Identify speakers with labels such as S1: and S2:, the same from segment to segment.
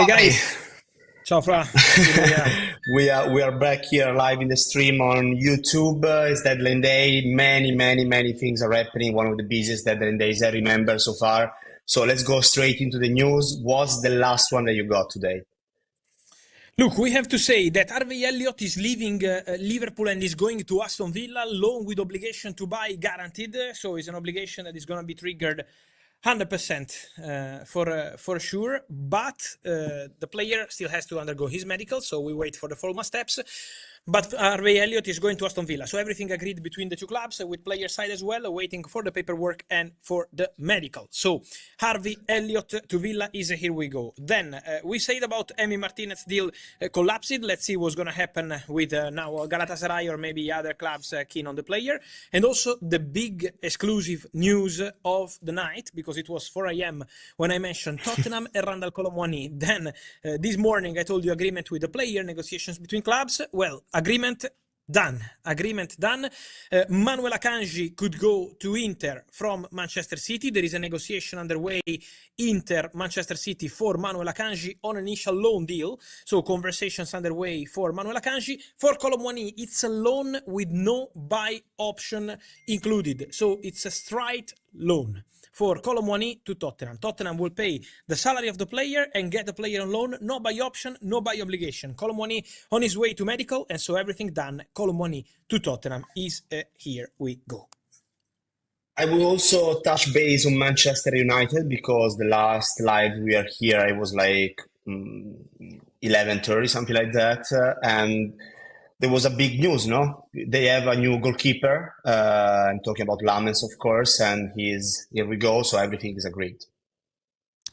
S1: guys. Ciao Fra.
S2: We are back here live in the stream on YouTube. It's deadline day. Many things are happening. One of the busiest deadline days I remember so far. So let's go straight into the news. What's the last one that you got today?
S1: Look, we have to say that Harvey Elliott is leaving Liverpool and is going to Aston Villa, loan with obligation to buy guaranteed. So it's an obligation that is going to be triggered 100% for sure. But the player still has to undergo his medical, so we wait for the formal steps. But Harvey Elliott is going to Aston Villa. So everything agreed between the two clubs, with player side as well, waiting for the paperwork and for the medical. So Harvey Elliott to Villa is here we go. Then we said about Emi Martinez deal collapsed. Let's see what's going to happen with now Galatasaray or maybe other clubs keen on the player. And also the big exclusive news of the night, because it was 4 a.m. when I mentioned Tottenham and Randall Colomwani. Then this morning I told you agreement with the player, negotiations between clubs. Well, agreement done. Manuel Akanji could go to Inter from Manchester City. There is a negotiation underway, Inter, Manchester City, for Manuel Akanji on an initial loan deal. So conversations underway for Manuel Akanji. For Colomwani, it's a loan with no buy option included. So it's a straight loan for Colomwani to Tottenham. Tottenham will pay the salary of the player and get the player on loan, no buy option, no buy obligation. Colomwani on his way to medical, and so everything done. Colomwani to Tottenham is here we go.
S2: I will also touch base on Manchester United because the last live we are here, I was like 11:30, something like that, and there was a big news, no? They have a new goalkeeper. I'm talking about Lamens, of course, and here we go. So everything is agreed.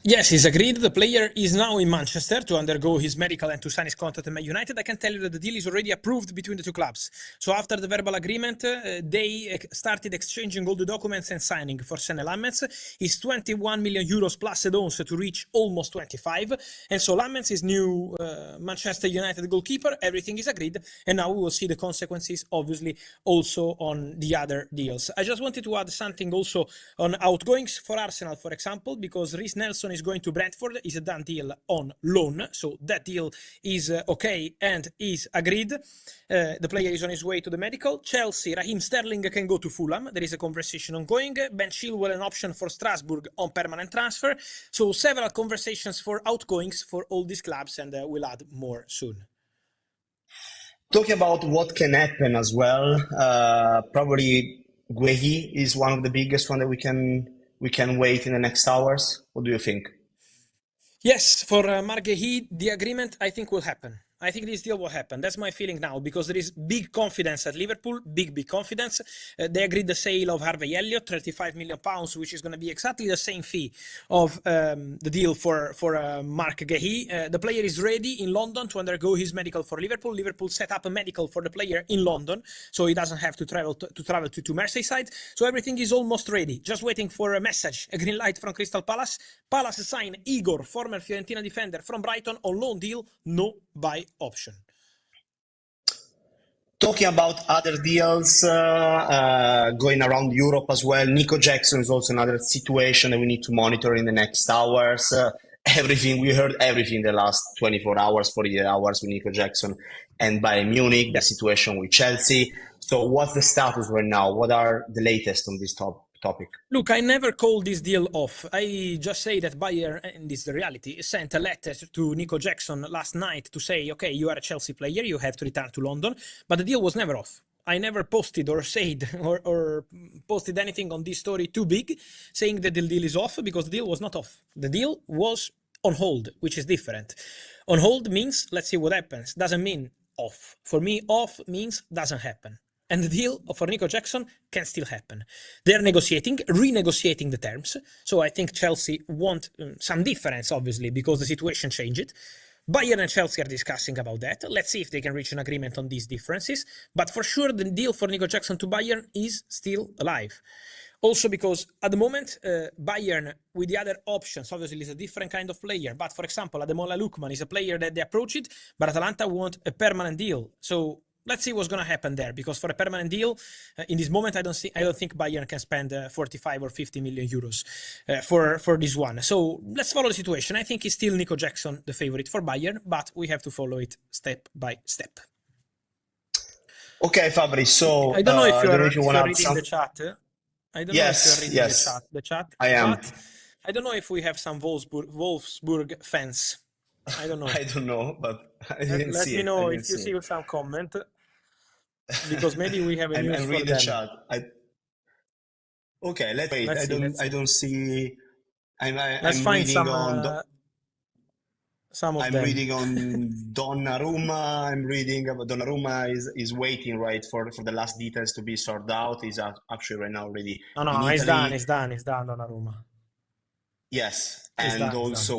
S1: Yes, he's agreed. The player is now in Manchester to undergo his medical and to sign his contract at Man United. I can tell you that the deal is already approved between the two clubs. So after the verbal agreement, they started exchanging all the documents and signing for Senne Lammens. It's 21 million euros plus add-ons to reach almost 25. And so Lammens is new Manchester United goalkeeper. Everything is agreed. And now we will see the consequences, obviously, also on the other deals. I just wanted to add something also on outgoings for Arsenal, for example, because Reece Nelson is going to Brentford. Is a done deal on loan, so that deal is okay and is agreed. The player is on his way to the medical. Chelsea, Raheem Sterling can go to Fulham. There is a conversation ongoing. Ben Chilwell an option for Strasbourg on permanent transfer. So several conversations for outgoings for all these clubs, and we'll add more soon.
S2: Talking about what can happen as well, probably Guehi is one of the biggest one that we can wait in the next hours. What do you think?
S1: Yes, for Mark Guéhi, the agreement I think will happen. I think this deal will happen. That's my feeling now, because there is big confidence at Liverpool, big confidence. They agreed the sale of Harvey Elliott, £35 million, which is going to be exactly the same fee of the deal for Mark Guéhi. The player is ready in London to undergo his medical for Liverpool. Liverpool set up a medical for the player in London, so he doesn't have to travel to Merseyside. So everything is almost ready. Just waiting for a message, a green light from Crystal Palace. Palace sign Igor, former Fiorentina defender from Brighton, on loan deal, no buy option.
S2: Talking about other deals going around Europe as well, Nico Jackson is also another situation that we need to monitor in the next hours. We heard everything the last 24 hours, 48 hours with Nico Jackson and Bayern Munich, the situation with Chelsea. So what's the status right now? What are the latest on this topic?
S1: Look, I never called this deal off. I just say that Bayern, and this is the reality, sent a letter to Nico Jackson last night to say, okay, you are a Chelsea player, you have to return to London, but the deal was never off. I never posted or said or posted anything on this story too big, saying that the deal is off, because the deal was not off. The deal was on hold, which is different. On hold means let's see what happens. Doesn't mean off. For me, off means doesn't happen. And the deal for Nico Jackson can still happen. They're renegotiating the terms. So I think Chelsea want some difference, obviously, because the situation changed. Bayern and Chelsea are discussing about that. Let's see if they can reach an agreement on these differences. But for sure, the deal for Nico Jackson to Bayern is still alive. Also because at the moment, Bayern, with the other options, obviously is a different kind of player. But for example, Ademola Lookman is a player that they approach it, but Atalanta want a permanent deal. So let's see what's going to happen there, because for a permanent deal, in this moment, I don't think Bayern can spend 45 or 50 million euros for this one. So let's follow the situation. I think it's still Nico Jackson, the favorite for Bayern, but we have to follow it step by step.
S2: Okay, Fabri. So
S1: I don't know if
S2: I don't know
S1: you're
S2: if you want to add
S1: reading
S2: some.
S1: the chat. I don't know if you're
S2: Yes,
S1: reading
S2: yes,
S1: the chat,
S2: I am.
S1: but I don't know if we have some Wolfsburg fans. I don't know.
S2: I don't know, but I didn't
S1: Let
S2: see
S1: me
S2: it. I
S1: know
S2: didn't
S1: if you
S2: see
S1: see
S2: it.
S1: some comment, because maybe we have a news
S2: I'm
S1: for
S2: reading the
S1: them.
S2: chat. Okay, let's wait.
S1: Let's see.
S2: I don't see.
S1: Let's
S2: I'm
S1: find
S2: reading on.
S1: some of
S2: I'm
S1: them.
S2: reading on Donnarumma. I'm reading about Donnarumma is waiting, right, for the last details to be sorted out. He's actually right now already in
S1: No, it's done.
S2: Italy.
S1: It's done. It's done. Donnarumma.
S2: Yes,
S1: It's
S2: and
S1: done. It's done.
S2: also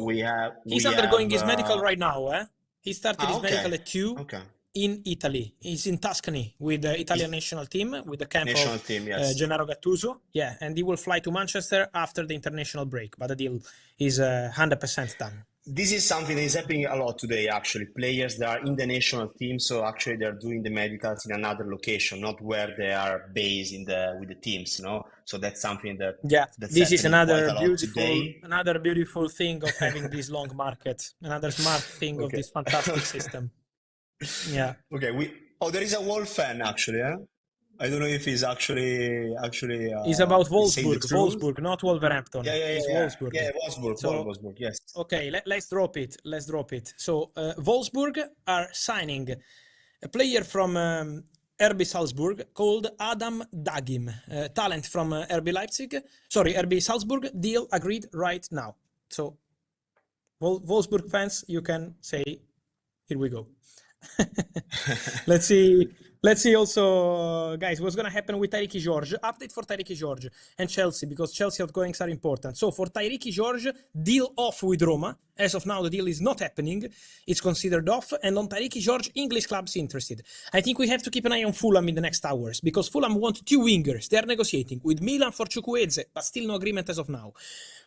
S1: He's
S2: we
S1: undergoing
S2: have
S1: his medical right now. He started his
S2: okay,
S1: medical at 2
S2: okay.
S1: in Italy. He's in Tuscany with the Italian
S2: Is
S1: national team, with the camp
S2: national
S1: of
S2: team, yes.
S1: Gennaro Gattuso. Yeah, and he will fly to Manchester after the international break, but the deal is 100% done.
S2: This is something that is happening a lot today, actually. Players that are in the national team, so actually they're doing the medicals in another location, not where they are based with the teams, you know. So that's something that's
S1: This is
S2: happening quite a lot today.
S1: another beautiful thing of having this long market. Another smart thing of
S2: Okay.
S1: this fantastic system. Yeah.
S2: Okay, there is a Wolf fan actually, eh? I don't know if he's actually
S1: It's about
S2: he's saying the truth.
S1: Wolfsburg, not Wolverhampton. It's Wolfsburg.
S2: Yeah, Wolfsburg,
S1: So,
S2: Wolfsburg, yes.
S1: okay, let's drop it. So, Wolfsburg are signing a player from RB Salzburg called Adam Dagim, talent from RB Salzburg. Deal agreed right now. So, Wolfsburg fans, you can say, here we go. Let's see. Let's see also, guys, what's going to happen with Tyreke George. Update for Tyreke George and Chelsea, because Chelsea outgoings are important. So for Tyreke George, deal off with Roma. As of now, the deal is not happening. It's considered off. And on Tyreke George, English clubs interested. I think we have to keep an eye on Fulham in the next hours, because Fulham want 2 wingers. They're negotiating with Milan for Chukwueze, but still no agreement as of now.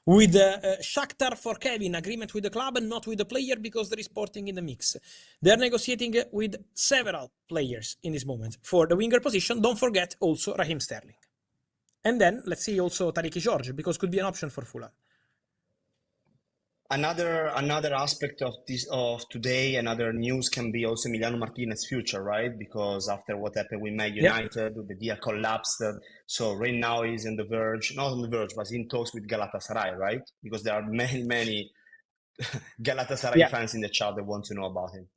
S1: With Shakhtar for Kevin, agreement with the club and not with the player, because there is Sporting in the mix. They're negotiating with several players in this moment for the winger position. Don't forget also Raheem Sterling. And then let's see also Tyreke George, because could be an option for Fulham.
S2: Another aspect of today, another news can be also Emiliano Martinez's future, right? Because after what happened with Man United, the deal collapsed. So right now he's on the verge, not on the verge, but he's in talks with Galatasaray, right? Because there are many Galatasaray fans in the chat that want to know about him.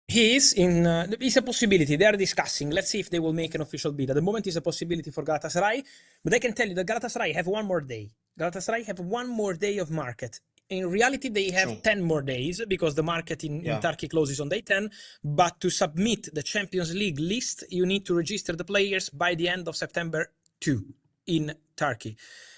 S1: He is in. It's a possibility. They are discussing. Let's see if they will make an official bid. At the moment, it's a possibility for Galatasaray, but I can tell you that Galatasaray have one more day. Galatasaray have one more day of market. In reality, they have 10 more days, because the market in Turkey closes on day 10. But to submit the Champions League list, you need to register the players by the end of September 2 in Turkey.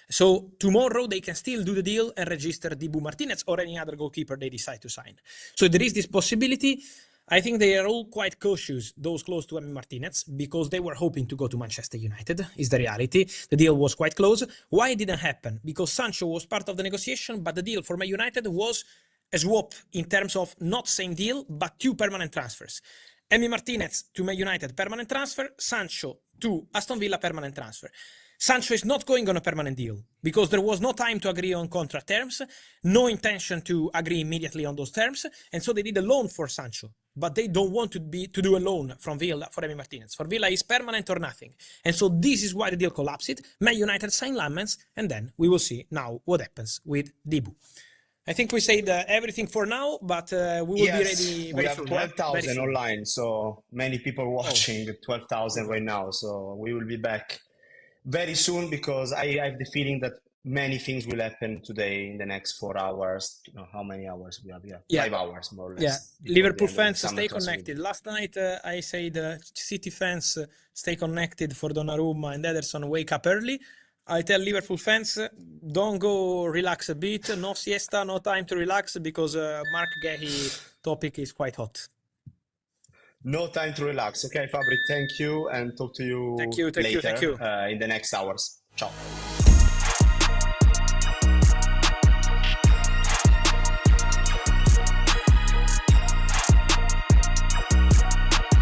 S1: So tomorrow they can still do the deal and register Dibu, Martinez, or any other goalkeeper they decide to sign. So there is this possibility. I think they are all quite cautious, those close to Martinez, because they were hoping to go to Manchester United, is the reality. The deal was quite close. Why it didn't happen? Because Sancho was part of the negotiation, but the deal for Man United was a swap in terms of not same deal, but 2 permanent transfers. Emi Martinez to Man United, permanent transfer. Sancho to Aston Villa, permanent transfer. Sancho is not going on a permanent deal, because there was no time to agree on contract terms, no intention to agree immediately on those terms, and so they did a loan for Sancho. But they don't want to do a loan from Villa for Emi Martinez. For Villa, it's permanent or nothing. And so this is why the deal collapsed. Man United signed Lammens, and then we will see now what happens with Dibu. I think we said everything for now, but we will be ready very soon.
S2: We have 12,000 online, so many people watching, 12,000 right now. So we will be back very soon, because I have the feeling that many things will happen today in the next 4 hours. You know, how many hours we have here? 5 hours, more or less.
S1: Yeah, Liverpool fans, stay connected. Last night I said City fans, stay connected for Donnarumma and Ederson, wake up early. I tell Liverpool fans, don't go relax a bit. No siesta, no time to relax, because Mark Guéhi topic is quite hot.
S2: No time to relax. Okay, Fabri, thank you, and talk to you later in the next hours. Ciao.